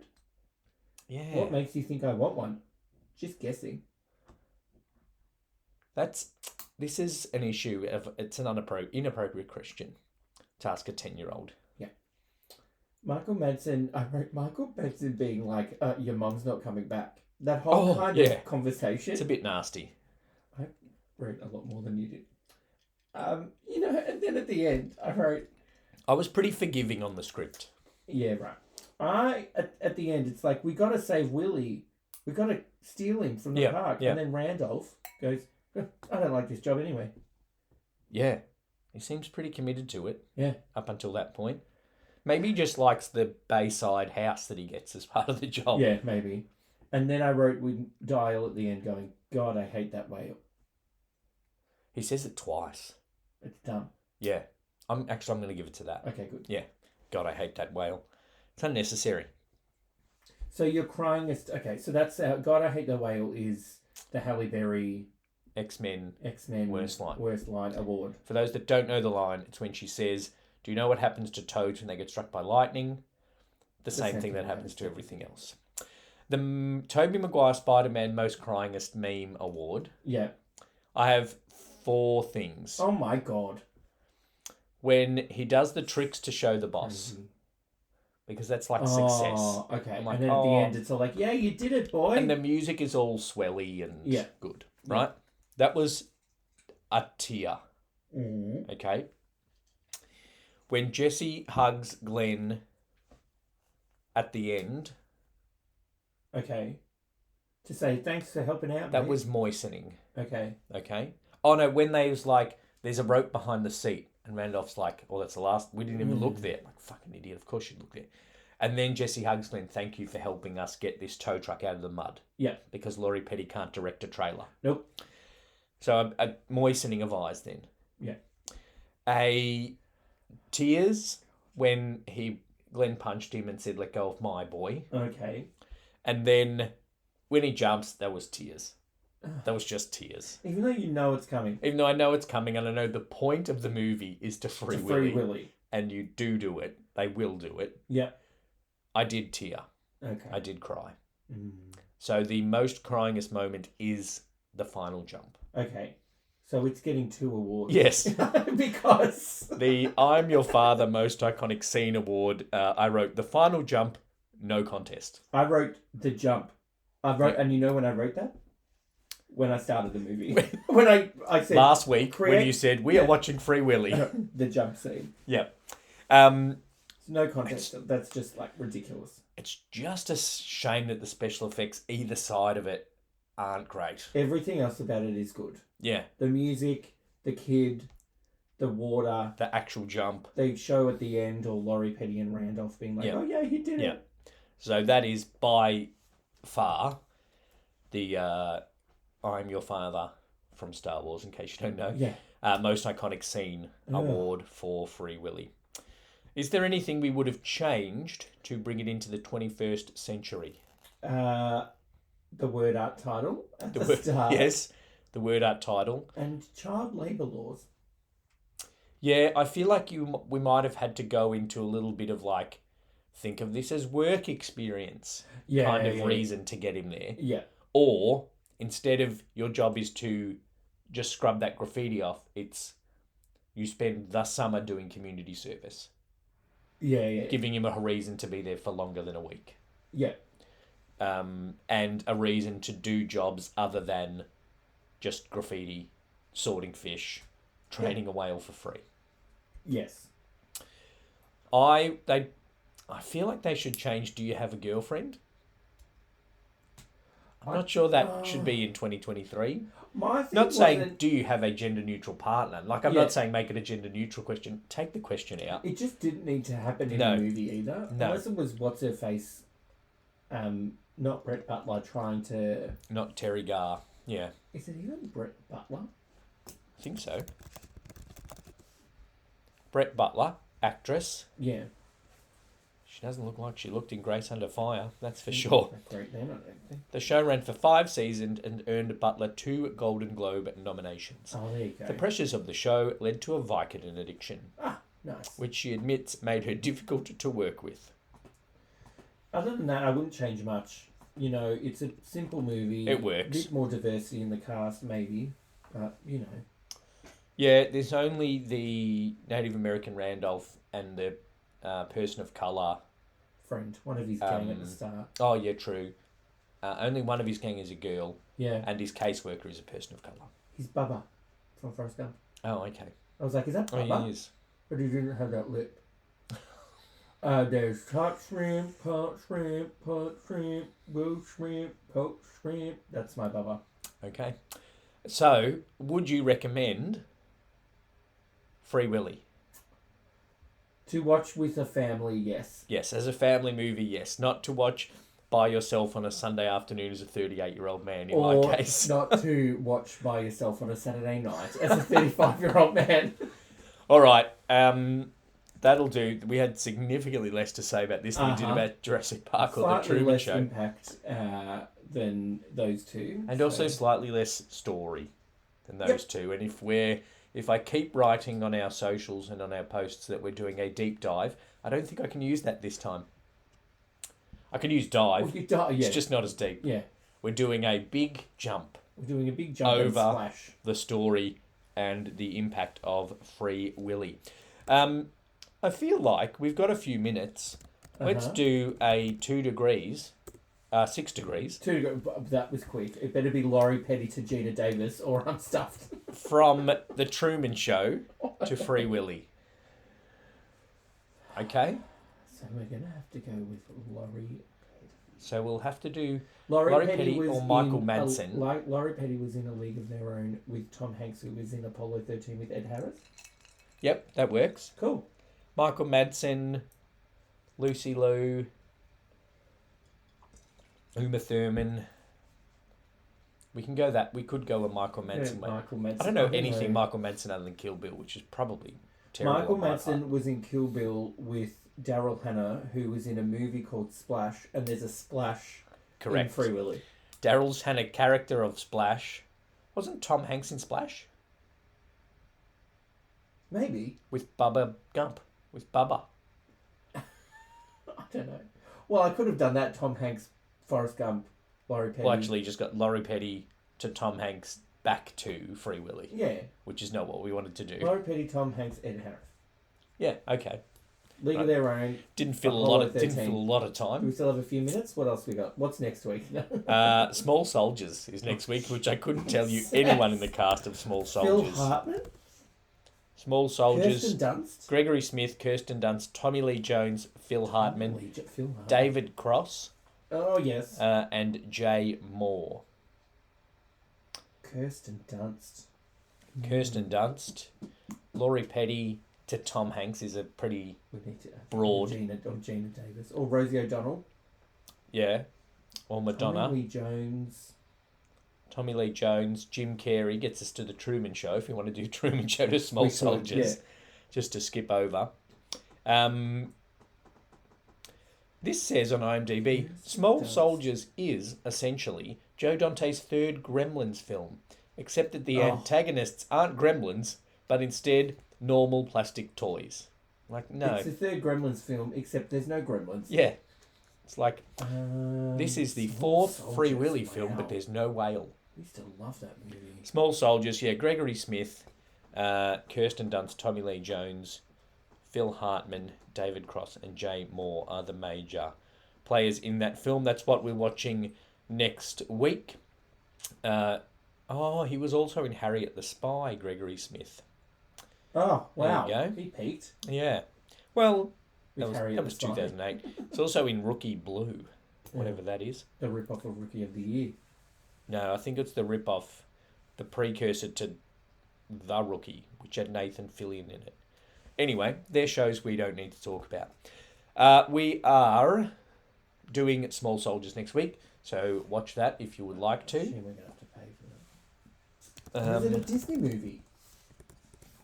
Yeah. What makes you think I want one?" Just guessing. This is an issue of, it's an inappropriate question to ask a 10-year-old. Yeah. Michael Madsen, I wrote Michael Madsen being like, "Your mum's not coming back." That whole of conversation. It's a bit nasty. I wrote a lot more than you did. And then at the end, I wrote... I was pretty forgiving on the script. Yeah, right. At the end, it's like, we got to save Willy. We got to steal him from the park. Yeah. And then Randolph goes, "I don't like this job anyway." Yeah. He seems pretty committed to it. Yeah. Up until that point. Maybe he just likes the Bayside house that he gets as part of the job. Yeah, maybe. And then I wrote with Dial at the end going, "God, I hate that whale." He says it twice. It's dumb. Yeah. I'm going to give it to that. Okay, good. Yeah. God, I hate that whale. It's unnecessary. So you're crying... Okay, so that's... God, I hate the whale is the Halle Berry... X-Men Worst Line Award. For those that don't know the line, it's when she says, "Do you know what happens to toads when they get struck by lightning?" The same thing that happens to everything else. The Tobey Maguire Spider-Man Most Cryingest Meme Award. Yeah. I have 4 things. Oh my God. When he does the tricks to show the boss. Mhm. Because that's like success. Oh, okay. I'm like, and then at the end, it's all like, yeah, you did it, boy. And the music is all swelly and good, right? Yeah. That was a tear. Mm. Okay. When Jesse hugs Glenn at the end. Okay. To say thanks for helping out. That mate. was moistening. Okay. Okay. Oh no, when they was like, there's a rope behind the seat, and Randolph's like, oh, that's the last. We didn't even look there. Like, fucking idiot. Of course you'd look there. And then Jesse hugs Glenn. Thank you for helping us get this tow truck out of the mud. Yeah. Because Laurie Petty can't direct a trailer. Nope. So a moistening of eyes then. Yeah. A tears when Glenn punched him and said, let go of my boy. Okay. And then when he jumps, that was tears. That was just tears. Even though you know it's coming. Even though I know it's coming and I know the point of the movie is to free Willy. And you do it. They will do it. Yeah. I did tear. Okay. I did cry. Mm. So the most cryingest moment is the final jump. Okay. So it's getting 2 awards. Yes. Because... The I'm Your Father Most Iconic Scene Award, I wrote the final jump, no contest. I wrote the jump. And you know when I wrote that? When I started the movie. when I said... Last week, when you said, we are watching Free Willy. The jump scene. Yeah. No contest. That's just like ridiculous. It's just a shame that the special effects either side of it aren't great. Everything else about it is good. Yeah. The music, the kid, the water. The actual jump. They show at the end, or Laurie Petty and Randolph being like, oh yeah, he did it. Yeah. So that is by far the I'm Your Father from Star Wars, in case you don't know. Yeah. Most iconic scene award for Free Willy. Is there anything we would have changed to bring it into the 21st century? The word art title at the start. Yes, the word art title. And child labour laws. Yeah, I feel like we might have had to go into a little bit of like, think of this as work experience kind of reason to get him there. Yeah. Or instead of your job is to just scrub that graffiti off, it's you spend the summer doing community service. Yeah. Giving him a reason to be there for longer than a week. Yeah. And a reason to do jobs other than just graffiti, sorting fish, training a whale for free. Yes. I feel like they should change Do You Have a Girlfriend? I'm not sure that should be in 2023. Not saying do you have a gender neutral partner. Like I'm not saying make it a gender neutral question. Take the question out. It just didn't need to happen in the movie either. No. Unless it was what's her face, not Brett Butler trying to. Not Terry Garr. Yeah. Is it even Brett Butler? I think so. Brett Butler, actress. Yeah. She doesn't look like she looked in Grace Under Fire, that's for sure. Great then, I don't think. The show ran for 5 seasons and earned Butler 2 Golden Globe nominations. Oh, there you go. The pressures of the show led to a Vicodin addiction. Ah, nice. Which she admits made her difficult to work with. Other than that, I wouldn't change much. You know, it's a simple movie. It works. A bit more diversity in the cast, maybe. But, you know. Yeah, there's only the Native American Randolph and the person of colour. Friend. One of his gang at the start. Oh, yeah, true. Only one of his gang is a girl. Yeah. And his caseworker is a person of colour. He's Bubba from Forrest Gump. Oh, okay. I was like, is that Bubba? Oh, he is. But he didn't have that lip. There's top shrimp, pot shrimp, blue shrimp, poke shrimp. That's my Bubba. Okay. So, would you recommend Free Willy? To watch with a family, yes. Yes, as a family movie, yes. Not to watch by yourself on a Sunday afternoon as a 38-year-old man, in my case. Not to watch by yourself on a Saturday night as a 35-year-old man. All right. That'll do. We had significantly less to say about this than we did about Jurassic Park or The Truman Show. Slightly less impact than those two. And also slightly less story than those two. And if I keep writing on our socials and on our posts that we're doing a deep dive, I don't think I can use that this time. I can use dive. Well, It's just not as deep. Yeah. We're doing a big jump. We're doing a big jump and over splash. the story and the impact of Free Willy. I feel like we've got a few minutes. Let's do a 2 degrees, 6 degrees. 2 degrees, that was quick. It better be Laurie Petty to Gina Davis or I'm stuffed. From The Truman Show to Free Willy. Okay? So we're going to have to go with Laurie. So we'll have to do Laurie Petty was or Michael Madsen. Laurie Petty was in A League of Their Own with Tom Hanks, who was in Apollo 13 with Ed Harris. Yep, that works. Cool. Michael Madsen, Lucy Liu, Uma Thurman. We can go that. We could go a Michael Madsen way. Michael Madsen. I don't know anything Michael Madsen other than Kill Bill, which is probably terrible. Michael Madsen was in Kill Bill with Daryl Hannah, who was in a movie called Splash, and there's a splash in Free Willy. Daryl's Hannah character of Splash. Wasn't Tom Hanks in Splash? Maybe. With Bubba Gump. With Bubba. I don't know. Well, I could have done that. Tom Hanks, Forrest Gump, Laurie Petty. Well, actually, just got Laurie Petty to Tom Hanks back to Free Willy. Yeah. Which is not what we wanted to do. Laurie Petty, Tom Hanks, Ed Harris. Yeah, okay. League of Their Own. Didn't fill a lot of Do time. we still have a few minutes? What else we got? What's next week? Small Soldiers is next week, which I couldn't tell you anyone in the cast of Small Soldiers. Phil Hartman? Small Soldiers. Kirsten Dunst? Gregory Smith, Kirsten Dunst, Tommy Lee Jones, Phil Hartman, Phil Hartman. David Cross. Oh, yes. And Jay Moore. Kirsten Dunst. Kirsten Dunst. Laurie Petty to Tom Hanks is a pretty broad. Gina Davis. Or Rosie O'Donnell. Yeah. Or Madonna. Tommy Lee Jones. Jim Carrey gets us to the Truman Show if you want to do Truman Show to Small Soldiers. Yeah. Just to skip over. This says on IMDb, Small Soldiers is essentially Joe Dante's third Gremlins film, except that the antagonists aren't gremlins, but instead normal plastic toys. Like, no. It's the third Gremlins film, except there's no gremlins. Yeah. It's like, this is the fourth Free Willy film, but there's no whale. We used to love that movie. Small Soldiers, yeah. Gregory Smith, Kirsten Dunst, Tommy Lee Jones, Phil Hartman, David Cross, and Jay Moore are the major players in that film. That's what we're watching next week. He was also in Harriet the Spy, Gregory Smith. Oh, wow. There you go. He peaked. Yeah. Well, that was Spy. 2008. It's also in Rookie Blue, whatever that is. The rip-off of Rookie of the Year. No, I think it's the rip-off, the precursor to The Rookie, which had Nathan Fillion in it. Anyway, they're shows we don't need to talk about. We are doing Small Soldiers next week, so watch that if you would like to. We're going to have to pay for that. Is it a Disney movie?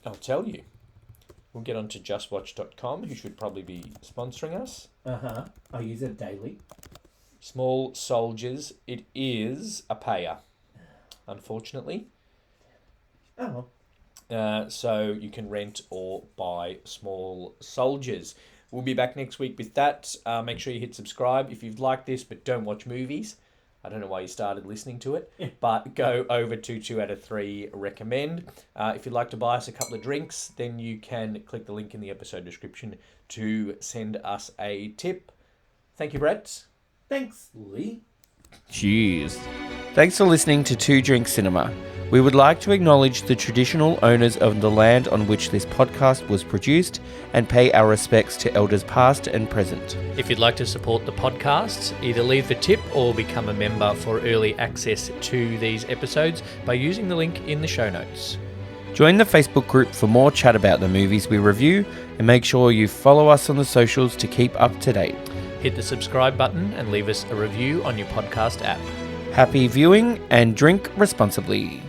I'll tell you. We'll get on to justwatch.com, who should probably be sponsoring us. I use it daily. Small Soldiers, it is a payer, unfortunately. Oh. So you can rent or buy Small Soldiers. We'll be back next week with that. Make sure you hit subscribe if you've liked this but don't watch movies. I don't know why you started listening to it, but go over to 2 out of 3 recommend. If you'd like to buy us a couple of drinks, then you can click the link in the episode description to send us a tip. Thank you, Brett. Thanks, Lee. Cheers. Thanks for listening to 2 Drink Cinema. We would like to acknowledge the traditional owners of the land on which this podcast was produced and pay our respects to elders past and present. If you'd like to support the podcast, either leave the tip or become a member for early access to these episodes by using the link in the show notes. Join the Facebook group for more chat about the movies we review and make sure you follow us on the socials to keep up to date. Hit the subscribe button and leave us a review on your podcast app. Happy viewing and drink responsibly.